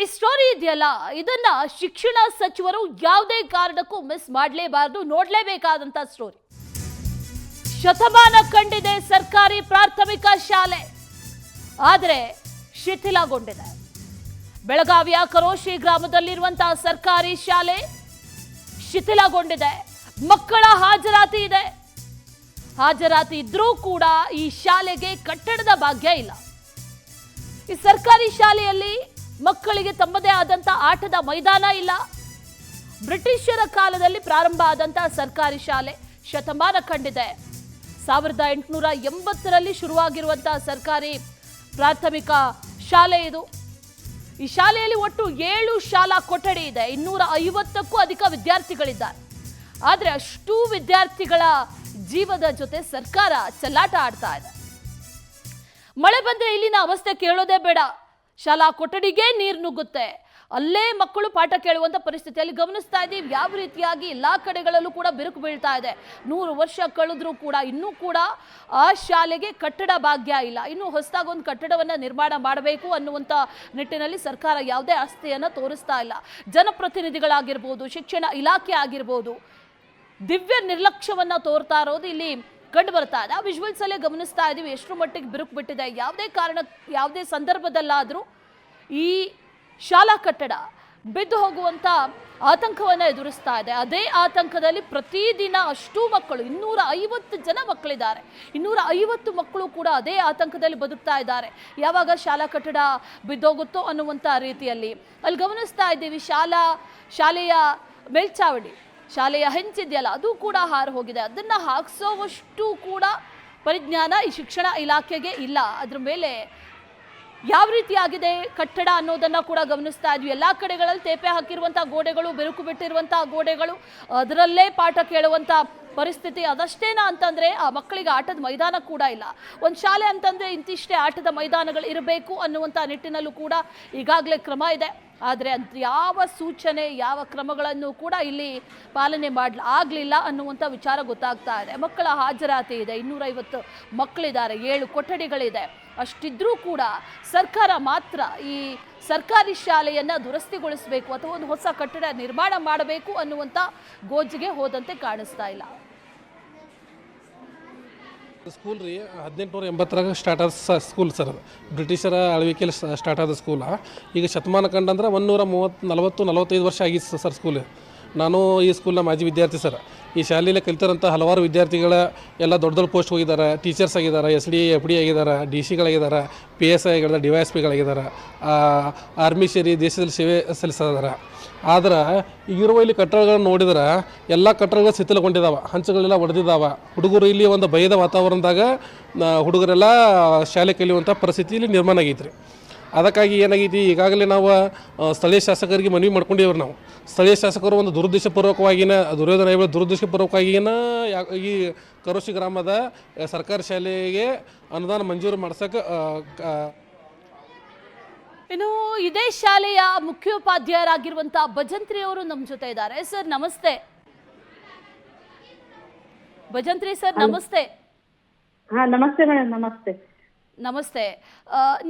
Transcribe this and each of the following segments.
ಈ ಸ್ಟೋರಿ ಇದೆಯಲ್ಲ, ಇದನ್ನ ಶಿಕ್ಷಣ ಸಚಿವರು ಯಾವುದೇ ಕಾರಣಕ್ಕೂ ಮಿಸ್ ಮಾಡಲೇಬಾರದು, ನೋಡಲೇಬೇಕಾದಂತ ಸ್ಟೋರಿ. ಶತಮಾನ ಕಂಡಿದೆ ಸರ್ಕಾರಿ ಪ್ರಾಥಮಿಕ ಶಾಲೆ, ಆದರೆ ಶಿಥಿಲಗೊಂಡಿದೆ. ಬೆಳಗಾವಿಯ ಕರೋಶಿ ಗ್ರಾಮದಲ್ಲಿರುವಂತಹ ಸರ್ಕಾರಿ ಶಾಲೆ ಶಿಥಿಲಗೊಂಡಿದೆ. ಮಕ್ಕಳ ಹಾಜರಾತಿ ಇದೆ, ಹಾಜರಾತಿ ಇದ್ರೂ ಕೂಡ ಈ ಶಾಲೆಗೆ ಕಟ್ಟಡದ ಭಾಗ್ಯ ಇಲ್ಲ. ಈ ಸರ್ಕಾರಿ ಶಾಲೆಯಲ್ಲಿ ಮಕ್ಕಳಿಗೆ ತಮ್ಮದೇ ಆದಂತ ಆಟದ ಮೈದಾನ ಇಲ್ಲ. ಬ್ರಿಟಿಷರ ಕಾಲದಲ್ಲಿ ಪ್ರಾರಂಭ ಆದಂತಹ ಸರ್ಕಾರಿ ಶಾಲೆ ಶತಮಾನ ಕಂಡಿದೆ. 1880ರಲ್ಲಿ ಶುರುವಾಗಿರುವಂತಹ ಸರ್ಕಾರಿ ಪ್ರಾಥಮಿಕ ಶಾಲೆ ಇದು. ಈ ಶಾಲೆಯಲ್ಲಿ ಒಟ್ಟು 7 ಶಾಲಾ ಕೊಠಡಿ ಇದೆ. 250ಕ್ಕೂ ಅಧಿಕ ವಿದ್ಯಾರ್ಥಿಗಳಿದ್ದಾರೆ. ಆದರೆ ಅಷ್ಟು ವಿದ್ಯಾರ್ಥಿಗಳ ಜೀವದ ಜೊತೆ ಸರ್ಕಾರ ಚೆಲ್ಲಾಟ ಆಡ್ತಾ ಇದೆ. ಮಳೆ ಬಂದ್ರೆ ಇಲ್ಲಿನ ಅವಸ್ಥೆ ಕೇಳೋದೇ ಬೇಡ. ಶಾಲಾ ಕೊಠಡಿಗೆ ನೀರು ನುಗ್ಗುತ್ತೆ. ಅಲ್ಲೇ ಮಕ್ಕಳು ಪಾಠ ಕೇಳುವಂತ ಪರಿಸ್ಥಿತಿಯಲ್ಲಿ ಗಮನಿಸ್ತಾ ಇದ್ದೀವಿ. ಯಾವ ರೀತಿಯಾಗಿ ಎಲ್ಲಾ ಕಡೆಗಳಲ್ಲೂ ಕೂಡ ಬಿರುಕು ಬೀಳ್ತಾ ಇದೆ. 100 ವರ್ಷ ಕಳೆದ್ರೂ ಕೂಡ ಇನ್ನೂ ಕೂಡ ಆ ಶಾಲೆಗೆ ಕಟ್ಟಡ ಭಾಗ್ಯ ಇಲ್ಲ. ಇನ್ನು ಹೊಸದಾಗಿ ಒಂದು ಕಟ್ಟಡವನ್ನ ನಿರ್ಮಾಣ ಮಾಡಬೇಕು ಅನ್ನುವಂತ ನಿಟ್ಟಿನಲ್ಲಿ ಸರ್ಕಾರ ಯಾವುದೇ ಆಸ್ತಿಯನ್ನ ತೋರಿಸ್ತಾ ಇಲ್ಲ. ಜನಪ್ರತಿನಿಧಿಗಳಾಗಿರ್ಬೋದು, ಶಿಕ್ಷಣ ಇಲಾಖೆ ಆಗಿರ್ಬೋದು, ದಿವ್ಯ ನಿರ್ಲಕ್ಷ್ಯವನ್ನ ತೋರ್ತಾ ಇರೋದು ಇಲ್ಲಿ ಕಂಡು ಬರ್ತಾ ಇದೆ. ಆ ವಿಜುವಲ್ಸ್ ಅಲ್ಲೇ ಗಮನಿಸ್ತಾ ಇದೀವಿ ಎಷ್ಟು ಮಟ್ಟಿಗೆ ಬಿರುಕು ಬಿಟ್ಟಿದೆ. ಯಾವುದೇ ಸಂದರ್ಭದಲ್ಲಾದರೂ ಈ ಶಾಲಾ ಕಟ್ಟಡ ಬಿದ್ದು ಹೋಗುವಂತ ಆತಂಕವನ್ನ ಎದುರಿಸ್ತಾ ಇದೆ. ಅದೇ ಆತಂಕದಲ್ಲಿ ಪ್ರತಿದಿನ ಅಷ್ಟು ಮಕ್ಕಳು, 250 ಜನ ಮಕ್ಕಳಿದ್ದಾರೆ. 250 ಮಕ್ಕಳು ಕೂಡ ಅದೇ ಆತಂಕದಲ್ಲಿ ಬದುಕ್ತಾ ಇದ್ದಾರೆ. ಯಾವಾಗ ಶಾಲಾ ಕಟ್ಟಡ ಬಿದ್ದೋಗುತ್ತೋ ಅನ್ನುವಂಥ ರೀತಿಯಲ್ಲಿ ಅಲ್ಲಿ ಗಮನಿಸ್ತಾ ಇದ್ದೀವಿ. ಶಾಲೆಯ ಮೇಲ್ಚಾವಡಿ, ಶಾಲೆಯ ಹೆಂಚಿದೆಯಲ್ಲ, ಅದು ಕೂಡ ಹಾರು ಹೋಗಿದೆ. ಅದನ್ನ ಹಾಕ್ಸೋವಷ್ಟು ಕೂಡ ಪರಿಜ್ಞಾನ ಈ ಶಿಕ್ಷಣ ಇಲಾಖೆಗೆ ಇಲ್ಲ. ಅದ್ರ ಮೇಲೆ ಯಾವ ರೀತಿಯಾಗಿದೆ ಕಟ್ಟಡ ಅನ್ನೋದನ್ನ ಕೂಡ ಗಮನಿಸ್ತಾ ಇದ್ವಿ. ಎಲ್ಲಾ ಕಡೆಗಳಲ್ಲಿ ತೇಪೆ ಹಾಕಿರುವಂತಹ ಗೋಡೆಗಳು, ಬೆರುಕು ಬಿಟ್ಟಿರುವಂತಹ ಗೋಡೆಗಳು, ಅದರಲ್ಲೇ ಪಾಠ ಕೇಳುವಂತ ಪರಿಸ್ಥಿತಿ. ಅದಷ್ಟೇನಾ ಅಂತಂದ್ರೆ ಆ ಮಕ್ಕಳಿಗೆ ಆಟದ ಮೈದಾನ ಕೂಡ ಇಲ್ಲ. ಒಂದು ಶಾಲೆ ಅಂತಂದ್ರೆ ಇಂತಿಷ್ಟೇ ಆಟದ ಮೈದಾನಗಳು ಇರಬೇಕು ಅನ್ನುವಂಥ ನಿಟ್ಟಿನಲ್ಲೂ ಕೂಡ ಈಗಾಗಲೇ ಕ್ರಮ ಇದೆ. ಆದರೆ ಅಂತ ಯಾವ ಸೂಚನೆ, ಯಾವ ಕ್ರಮಗಳನ್ನು ಕೂಡ ಇಲ್ಲಿ ಪಾಲನೆ ಆಗಲಿಲ್ಲ ಅನ್ನುವಂಥ ವಿಚಾರ ಗೊತ್ತಾಗ್ತಾ ಇದೆ. ಮಕ್ಕಳ ಹಾಜರಾತಿ ಇದೆ, 250 ಮಕ್ಕಳಿದ್ದಾರೆ, 7 ಕೊಠಡಿಗಳಿದೆ. ಅಷ್ಟಿದ್ರೂ ಕೂಡ ಸರ್ಕಾರ ಮಾತ್ರ ಈ ಸರ್ಕಾರಿ ಶಾಲೆಯನ್ನು ದುರಸ್ತಿಗೊಳಿಸಬೇಕು ಅಥವಾ ಒಂದು ಹೊಸ ಕಟ್ಟಡ ನಿರ್ಮಾಣ ಮಾಡಬೇಕು ಅನ್ನುವಂಥ ಗೋಜಿಗೆ ಹೋದಂತೆ ಕಾಣಿಸ್ತಾ ಇಲ್ಲ. ಸ್ಕೂಲ್ ರೀ 1880ರಾಗ ಸ್ಟಾರ್ಟ್ ಆದ ಸ್ಕೂಲ್ ಸರ್. ಅದು ಬ್ರಿಟಿಷರ ಆಳ್ವಿಕೆಯಲ್ಲಿ ಸ್ಟಾರ್ಟ್ ಆದ ಸ್ಕೂಲ. ಈಗ ಶತಮಾನ ಕಂಡಂದ್ರೆ 140-45 ವರ್ಷ ಆಗಿತ್ತು ಸರ್ ಸ್ಕೂಲ್. ನಾನು ಈ ಸ್ಕೂಲ್ನ ಮಾಜಿ ವಿದ್ಯಾರ್ಥಿ ಸರ್. ಈ ಶಾಲೆಯಲ್ಲಿ ಕಲಿತಾರಂಥ ಹಲವಾರು ವಿದ್ಯಾರ್ಥಿಗಳ ಎಲ್ಲ ದೊಡ್ಡ ದೊಡ್ಡ ಪೋಸ್ಟ್ ಹೋಗಿದ್ದಾರೆ. ಟೀಚರ್ಸ್ ಆಗಿದ್ದಾರೆ, SD FD ಆಗಿದ್ದಾರೆ, DC ಗಳಾಗಿದ್ದಾರೆ, PSI ಆಗಿದ್ದಾರೆ, DYSP ಗಳಾಗಿದ್ದಾರೆ, ಆರ್ಮಿ ಸೇರಿ ದೇಶದಲ್ಲಿ ಸೇವೆ ಸಲ್ಲಿಸಿದ್ದಾರೆ. ಆದ್ರೆ ಈಗಿರುವ ಇಲ್ಲಿ ಕಟ್ಟಡಗಳನ್ನು ನೋಡಿದ್ರೆ ಎಲ್ಲ ಕಟ್ಟಡಗಳು ಶಿಥಿಲಗೊಂಡಿದ್ದಾವೆ, ಹಂಚುಗಳೆಲ್ಲ ಒಡೆದಿದ್ದಾವೆ. ಹುಡುಗರು ಇಲ್ಲಿ ಒಂದು ಭಯದ ವಾತಾವರಣದಾಗ ಹುಡುಗರೆಲ್ಲ ಶಾಲೆ ಕಲಿಯುವಂಥ ಪರಿಸ್ಥಿತಿ ಇಲ್ಲಿ ನಿರ್ಮಾಣ ಆಗೈತ್ರಿ. ಅದಕ್ಕಾಗಿ ಏನಾಗೈತಿ, ಈಗಾಗಲೇ ನಾವು ಸ್ಥಳೀಯ ಶಾಸಕರಿಗೆ ಮನವಿ ಮಾಡ್ಕೊಂಡಿವ್ರಿ. ನಾವು ಸ್ಥಳೀಯ ಶಾಸಕರು ಒಂದು ದುರುದ್ದೇಶಪೂರ್ವಕವಾಗಿನ ದುರುದ್ದೇಶಪೂರ್ವಕವಾಗಿನ ಈ ಕರೋಶಿ ಗ್ರಾಮದ ಸರ್ಕಾರಿ ಶಾಲೆಗೆ ಅನುದಾನ ಮಂಜೂರು ಮಾಡ್ಸಕ್ಕೆ ಇನ್ನು ಇದೇ ಶಾಲೆಯ ಮುಖ್ಯೋಪಾಧ್ಯಾಯರಾಗಿರುವಂತಹ ಭಜಂತ್ರಿ ಅವರು ನಮ್ಮ ಜೊತೆ ಇದ್ದಾರೆ. ಸರ್ ನಮಸ್ತೆ. ಭಜಂತ್ರಿ ಸರ್ ನಮಸ್ತೆ. ನಮಸ್ತೆ ಮೇಡಮ್. ನಮಸ್ತೆ. ನಮಸ್ತೆ.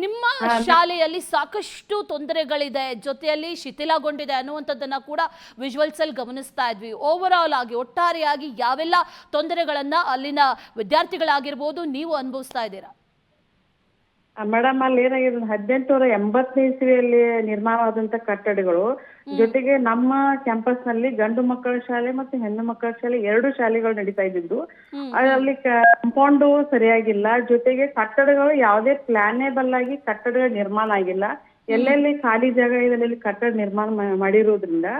ನಿಮ್ಮ ಶಾಲೆಯಲ್ಲಿ ಸಾಕಷ್ಟು ತೊಂದರೆಗಳಿದೆ, ಜೊತೆಯಲ್ಲಿ ಶಿಥಿಲಗೊಂಡಿದೆ ಅನ್ನುವಂಥದ್ದನ್ನ ಕೂಡ ವಿಜುವಲ್ಸ್ ಅಲ್ಲಿ ಗಮನಿಸ್ತಾ ಇದ್ವಿ. ಓವರ್ ಆಲ್ ಆಗಿ ಒಟ್ಟಾರೆಯಾಗಿ ಯಾವೆಲ್ಲ ತೊಂದರೆಗಳನ್ನ ಅಲ್ಲಿನ ವಿದ್ಯಾರ್ಥಿಗಳಾಗಿರ್ಬೋದು ನೀವು ಅನುಭವಿಸ್ತಾ ಇದ್ದೀರಾ? ಮೇಡಮ್, ಅಲ್ಲಿ ಏನಾಗಿದೆ, 1880 ಇಸವಿಯಲ್ಲಿ ನಿರ್ಮಾಣವಾದಂತ ಕಟ್ಟಡಗಳು ಜೊತೆಗೆ ನಮ್ಮ ಕ್ಯಾಂಪಸ್ ನಲ್ಲಿ ಗಂಡು ಮಕ್ಕಳ ಶಾಲೆ ಮತ್ತು ಹೆಣ್ಣು ಮಕ್ಕಳ ಶಾಲೆ 2 ಶಾಲೆಗಳು ನಡೀತಾ ಇದ್ದಿದ್ದು. ಅಲ್ಲಿ ಕಾಂಪೌಂಡ್ ಸರಿಯಾಗಿಲ್ಲ, ಜೊತೆಗೆ ಕಟ್ಟಡಗಳು ಯಾವುದೇ ಪ್ಲಾನೇಬಲ್ ಆಗಿ ಕಟ್ಟಡಗಳ ನಿರ್ಮಾಣ ಆಗಿಲ್ಲ. ಎಲ್ಲೆಲ್ಲಿ ಖಾಲಿ ಜಾಗ ಇದೆ ಅಲ್ಲಿ ಕಟ್ಟಡ ನಿರ್ಮಾಣ ಮಾಡಿರೋದ್ರಿಂದ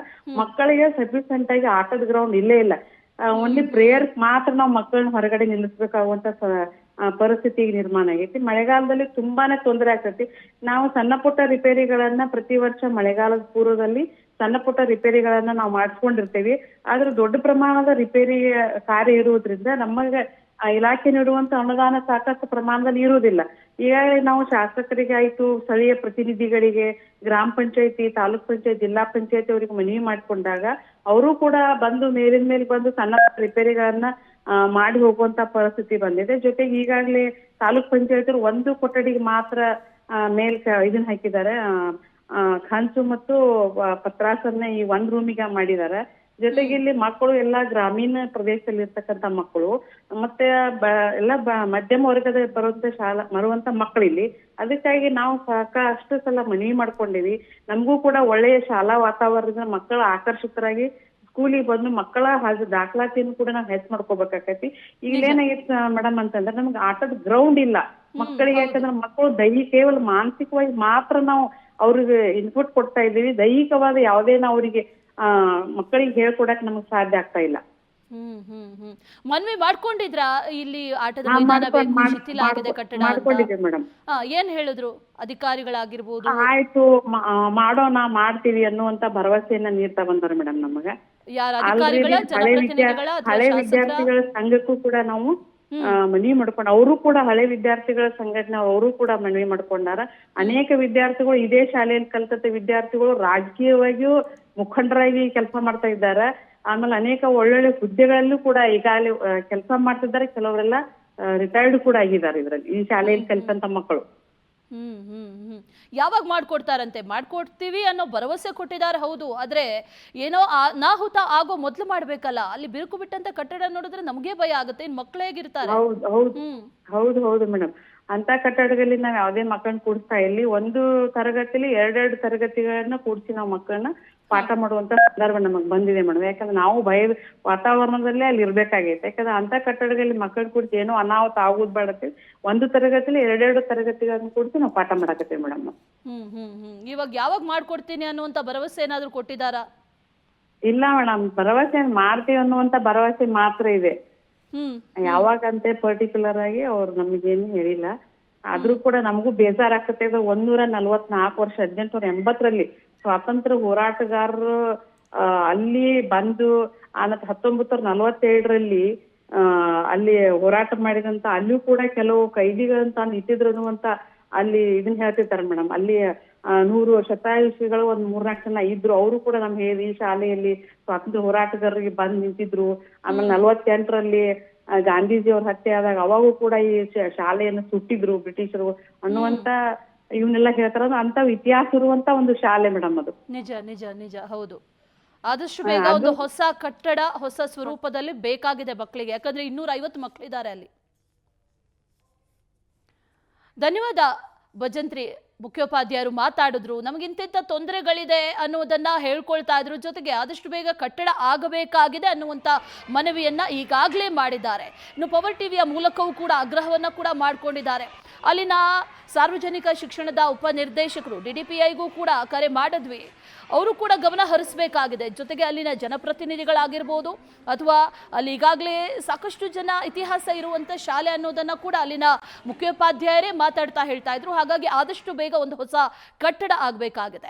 ಮಕ್ಕಳಿಗೆ ಸಫಿಷಿಯಂಟ್ ಆಗಿ ಆಟದ ಗ್ರೌಂಡ್ ಇಲ್ಲೇ ಇಲ್ಲ. ಓನ್ಲಿ ಪ್ರೇಯರ್ ಮಾತ್ರ ನಾವು ಮಕ್ಕಳನ್ನ ಹೊರಗಡೆ ನಿಲ್ಲಿಸ್ಬೇಕಾಗುವಂತ ಪರಿಸ್ಥಿತಿ ನಿರ್ಮಾಣ ಆಗೈತಿ. ಮಳೆಗಾಲದಲ್ಲಿ ತುಂಬಾನೇ ತೊಂದರೆ ಆಗ್ತೈತಿ. ನಾವು ಸಣ್ಣ ಪುಟ್ಟ ರಿಪೇರಿಗಳನ್ನ ಪ್ರತಿ ವರ್ಷ ಮಳೆಗಾಲದ ಪೂರ್ವದಲ್ಲಿ ಸಣ್ಣ ಪುಟ್ಟ ರಿಪೇರಿಗಳನ್ನ ನಾವು ಮಾಡಿಸ್ಕೊಂಡಿರ್ತೇವಿ. ಆದ್ರೆ ದೊಡ್ಡ ಪ್ರಮಾಣದ ರಿಪೇರಿ ಕಾರ್ಯ ಇರುವುದರಿಂದ ನಮಗೆ ಇಲಾಖೆ ನೀಡುವಂತ ಅನುದಾನ ಸಾಕಷ್ಟು ಪ್ರಮಾಣದಲ್ಲಿ ಇರುವುದಿಲ್ಲ. ಈಗಾಗಲೇ ನಾವು ಶಾಸಕರಿಗೆ ಆಯ್ತು, ಸ್ಥಳೀಯ ಪ್ರತಿನಿಧಿಗಳಿಗೆ, ಗ್ರಾಮ ಪಂಚಾಯತಿ, ತಾಲೂಕ್ ಪಂಚಾಯತ್, ಜಿಲ್ಲಾ ಪಂಚಾಯತಿ ಅವರಿಗೆ ಮನವಿ ಮಾಡಿಕೊಂಡಾಗ ಅವರು ಕೂಡ ಬಂದು ಮೇಲಿನ ಮೇಲೆ ಬಂದು ಸಣ್ಣ ರಿಪೇರಿಗಳನ್ನ ಮಾಡಿ ಹೋಗುವಂತ ಪರಿಸ್ಥಿತಿ ಬಂದಿದೆ. ಜೊತೆಗೆ ಈಗಾಗಲೇ ತಾಲೂಕ್ ಪಂಚಾಯತ್ 1 ಕೊಠಡಿಗೆ ಮಾತ್ರ ಇದನ್ನ ಹಾಕಿದ್ದಾರೆ, ಹಂಚು ಮತ್ತು ಪತ್ರಾಸನ್ನ ಈ ಒಂದ್ ರೂಮಿಗೆ ಮಾಡಿದಾರೆ. ಜೊತೆಗೆ ಇಲ್ಲಿ ಮಕ್ಕಳು ಎಲ್ಲಾ ಗ್ರಾಮೀಣ ಪ್ರದೇಶದಲ್ಲಿ ಇರ್ತಕ್ಕಂತ ಮಕ್ಕಳು ಮತ್ತೆ ಎಲ್ಲ ಮಧ್ಯಮ ವರ್ಗದ ಬರುವಂತ ಮಕ್ಕಳು ಇಲ್ಲಿ. ಅದಕ್ಕಾಗಿ ನಾವು ಸಾಕಷ್ಟು ಸಲ ಮನವಿ ಮಾಡ್ಕೊಂಡಿವಿ. ನಮಗೂ ಕೂಡ ಒಳ್ಳೆಯ ಶಾಲಾ ವಾತಾವರಣದಿಂದ ಮಕ್ಕಳ ಆಕರ್ಷಿತರಾಗಿ ಸ್ಕೂಲಿಗೆ ಬಂದು ಮಕ್ಕಳ ದಾಖಲಾತಿಯನ್ನು ಕೂಡ ನಾವು ಹೆಚ್ಚು ಮಾಡ್ಕೋಬೇಕಾಕತಿ. ಈಗ ಏನಾಗಿತ್ತು ಮೇಡಮ್ ಅಂತಂದ್ರೆ ನಮ್ಗೆ ಆಟದ ಗ್ರೌಂಡ್ ಇಲ್ಲ ಮಕ್ಕಳಿಗೆ. ಯಾಕಂದ್ರೆ ಮಕ್ಕಳು ಕೇವಲ ಮಾನಸಿಕವಾಗಿ ಮಾತ್ರ ನಾವು ಅವ್ರಿಗೆ ಇನ್ಪುಟ್ ಕೊಡ್ತಾ ಇದ್ದೀವಿ. ದೈಹಿಕವಾದ ಯಾವುದೇನ ಅವರಿಗೆ ಮಕ್ಕಳಿಗೆ ಹೇಳ್ಕೊಡಕ್ ನಮಗ್ ಸಾಧ್ಯ ಆಗ್ತಾ ಇಲ್ಲ. ಮನ್ವಿ ಮಾಡ್ಕೊಂಡಿದ್ರಾ ಇಲ್ಲಿ ಆಟದ ಮೈದಾನ ಬೇಕು, ಶಿಥಿಲ ಆಗಿದೆ ಕಟ್ಟಡ ಮಾಡ್ಕೊಂಡಿದ್ದೀವಿ ಮೇಡಮ್. ಏನ್ ಹೇಳಿದ್ರು ಅಧಿಕಾರಿಗಳಾಗಿರ್ಬೋದು? ಆಯ್ತು ಮಾಡೋಣ ಮಾಡ್ತೀವಿ ಅನ್ನುವಂತ ಭರವಸೆಯನ್ನ ನೀಡ್ತಾ ಬಂದಾರೆ ಮೇಡಮ್ ನಮಗ. ಹಳೆ ವಿದ್ಯಾರ್ಥಿಗಳ ಸಂಘಕ್ಕೂ ಕೂಡ ನಾವು ಮನವಿ ಮಾಡ್ಕೊಂಡು, ಅವರು ಕೂಡ ಹಳೆ ವಿದ್ಯಾರ್ಥಿಗಳ ಸಂಘಟನೆ ಅವರು ಕೂಡ ಮನವಿ ಮಾಡ್ಕೊಂಡಾರ. ಅನೇಕ ವಿದ್ಯಾರ್ಥಿಗಳು ಇದೇ ಶಾಲೆಯಲ್ಲಿ ಕಲ್ತಂತ ವಿದ್ಯಾರ್ಥಿಗಳು ರಾಜಕೀಯವಾಗಿಯೂ ಮುಖಂಡರಾಗಿ ಕೆಲಸ ಮಾಡ್ತಾ ಇದ್ದಾರೆ. ಆಮೇಲೆ ಅನೇಕ ಒಳ್ಳೊಳ್ಳೆ ಹುದ್ದೆಗಳಲ್ಲೂ ಕೂಡ ಈಗಾಗಲೇ ಕೆಲಸ ಮಾಡ್ತಿದ್ದಾರೆ. ಕೆಲವರೆಲ್ಲ ರಿಟೈರ್ಡ್ ಕೂಡ ಆಗಿದ್ದಾರೆ ಇದ್ರಲ್ಲಿ, ಈ ಶಾಲೆಯಲ್ಲಿ ಕಲ್ತಂತ ಮಕ್ಕಳು. ಯಾವಾಗ ಮಾಡ್ಕೊಡ್ತಾರಂತೆ? ಮಾಡ್ಕೊಡ್ತೀವಿ ಅನ್ನೋ ಭರವಸೆ ಕೊಟ್ಟಿದ್ದಾರೆ, ಹೌದು. ಆದ್ರೆ ಏನೋ ಅನಾಹುತ ಆಗೋ ಮೊದ್ಲು ಮಾಡ್ಬೇಕಲ್ಲ. ಅಲ್ಲಿ ಬಿರುಕು ಬಿಟ್ಟಂತ ಕಟ್ಟಡ ನೋಡಿದ್ರೆ ನಮ್ಗೆ ಭಯ ಆಗುತ್ತೆ. ಇನ್ ಮಕ್ಳು ಹೇಗಿರ್ತಾರೆ? ಹೌದು ಮೇಡಮ್. ಅಂತ ಕಟ್ಟಡದಲ್ಲಿ ನಾವ್ ಯಾವ್ದೇ ಮಕ್ಕಳನ್ನ ಕೂಡಿಸ್ತಾ ಇಲ್ಲಿ ಒಂದು ತರಗತಿಲಿ ಎರಡೆರಡು ತರಗತಿಗಳನ್ನ ಕೂಡಿಸಿ ನಾವು ಮಕ್ಕಳನ್ನ ಪಾಠ ಮಾಡುವಂತ ಸಂದರ್ಭ ನಮಗ್ ಬಂದಿದೆ ಮೇಡಮ್. ಯಾಕಂದ್ರೆ ನಾವು ಭಯದ ವಾತಾವರಣದಲ್ಲೇ ಅಲ್ಲಿ ಇರ್ಬೇಕಾಗೈತೆ. ಯಾಕಂದ್ರೆ ಅಂತ ಕಟ್ಟಡಗಳಲ್ಲಿ ಮಕ್ಕಳನ್ನ ಕೂಡಿಸಿ ಏನೋ ಅನಾಹುತ ಆಗೋದ್ ಬೇಡತ್ತೆ. ಒಂದು ತರಗತಿಲಿ ಎರಡೆರಡು ತರಗತಿಗಳನ್ನ ಕೂಡಿಸಿ ನಾವು ಪಾಠ ಮಾಡಕತ್ತೀವಿ ಮೇಡಮ್. ಇವಾಗ ಯಾವಾಗ ಮಾಡ್ಕೊಡ್ತೀನಿ ಅನ್ನುವಂತ ಭರವಸೆ ಏನಾದ್ರು ಕೊಟ್ಟಿದಾರಾ? ಇಲ್ಲ ಮೇಡಮ್, ಭರವಸೆ ಮಾಡ್ತೀವಿ ಅನ್ನುವಂತ ಭರವಸೆ ಮಾತ್ರ ಇದೆ. ಯಾವಾಗಂತೆ ಪರ್ಟಿಕ್ಯುಲರ್ ಆಗಿ ಅವ್ರು ನಮಗೇನು ಹೇಳಿಲ್ಲ. ಆದ್ರೂ ಕೂಡ ನಮಗೂ ಬೇಜಾರಾಗ್ತದೆ. 144 ವರ್ಷ 1880ರಲ್ಲಿ ಸ್ವಾತಂತ್ರ್ಯ ಹೋರಾಟಗಾರರು ಅಲ್ಲಿ ಬಂದು 1947ರಲ್ಲಿ ಅಲ್ಲಿ ಹೋರಾಟ ಮಾಡಿದಂತ ಅಲ್ಲಿಯೂ ಕೂಡ ಕೆಲವು ಕೈದಿಗಳಂತ ನಿಂತಿದ್ರು ಅನ್ನುವಂತ ಅಲ್ಲಿ ಇದನ್ನ ಹೇಳ್ತಿರ್ತಾರೆ ಮೇಡಮ್. ಅಲ್ಲಿ 100 ಶತಾಯುಷಿಗಳು 3-4 ಜನ ಇದ್ರು. ಅವರು ಕೂಡ ನಮ್ಗೆ ಹೇಳಿ ಈ ಶಾಲೆಯಲ್ಲಿ ಸ್ವಾತಂತ್ರ್ಯ ಹೋರಾಟಗಾರರಿಗೆ ಬಂದ್ ನಿಂತಿದ್ರು. ಆಮೇಲೆ 48ರಲ್ಲಿ ಗಾಂಧೀಜಿ ಅವ್ರ ಹತ್ಯೆ ಆದಾಗ ಅವಾಗೂ ಕೂಡ ಈ ಶಾಲೆಯನ್ನು ಸುಟ್ಟಿದ್ರು ಬ್ರಿಟಿಷರು ಅನ್ನುವಂತ ಇವನ್ನೆಲ್ಲ ಹೇಳ್ತಾರ. ಅಂತ ಇತಿಹಾಸ ಇರುವಂತ ಒಂದು ಶಾಲೆ ಮೇಡಮ್ ಅದು. ನಿಜ ನಿಜ ನಿಜ, ಹೌದು. ಆದಷ್ಟು ಬೇಗ ಒಂದು ಹೊಸ ಕಟ್ಟಡ ಹೊಸ ಸ್ವರೂಪದಲ್ಲಿ ಬೇಕಾಗಿದೆ ಮಕ್ಕಳಿಗೆ. ಯಾಕಂದ್ರೆ 250 ಮಕ್ಕಳಿದ್ದಾರೆ ಅಲ್ಲಿ. ಧನ್ಯವಾದ ಭಜಂತ್ರಿ. ಮುಖ್ಯೋಪಾಧ್ಯಾಯರು ಮಾತಾಡಿದ್ರು, ನಮಗಿಂತ ತೊಂದರೆಗಳಿದೆ ಅನ್ನೋದನ್ನ ಹೇಳ್ಕೊಳ್ತಾ ಇದ್ರು. ಜೊತೆಗೆ ಆದಷ್ಟು ಬೇಗ ಕಟ್ಟಡ ಆಗಬೇಕಾಗಿದೆ ಅನ್ನುವಂಥ ಮನವಿಯನ್ನ ಈಗಾಗಲೇ ಮಾಡಿದ್ದಾರೆ. ಇನ್ನು ಪವರ್ ಟಿವಿಯ ಮೂಲಕವೂ ಕೂಡ ಆಗ್ರಹವನ್ನ ಕೂಡ ಮಾಡಿಕೊಂಡಿದ್ದಾರೆ. ಅಲ್ಲಿನ ಸಾರ್ವಜನಿಕ ಶಿಕ್ಷಣದ ಉಪನಿರ್ದೇಶಕರು DDPIಗೂ ಕೂಡ ಕರೆ ಮಾಡಿದ್ವಿ. ಅವರು ಕೂಡ ಗಮನ ಹರಿಸಬೇಕಾಗಿದೆ. ಜೊತೆಗೆ ಅಲ್ಲಿನ ಜನಪ್ರತಿನಿಧಿಗಳಾಗಿರ್ಬೋದು ಅಥವಾ ಅಲ್ಲಿ ಈಗಾಗಲೇ ಸಾಕಷ್ಟು ಜನ ಇತಿಹಾಸ ಇರುವಂಥ ಶಾಲೆ ಅನ್ನೋದನ್ನ ಕೂಡ ಅಲ್ಲಿನ ಮುಖ್ಯೋಪಾಧ್ಯಾಯರೇ ಮಾತಾಡ್ತಾ ಹೇಳ್ತಾ ಇದ್ರು. ಹಾಗಾಗಿ ಆದಷ್ಟು ಬೇಗ ಒಂದು ಹೊಸ ಕಟ್ಟಡ ಆಗಬೇಕಾಗಿದೆ.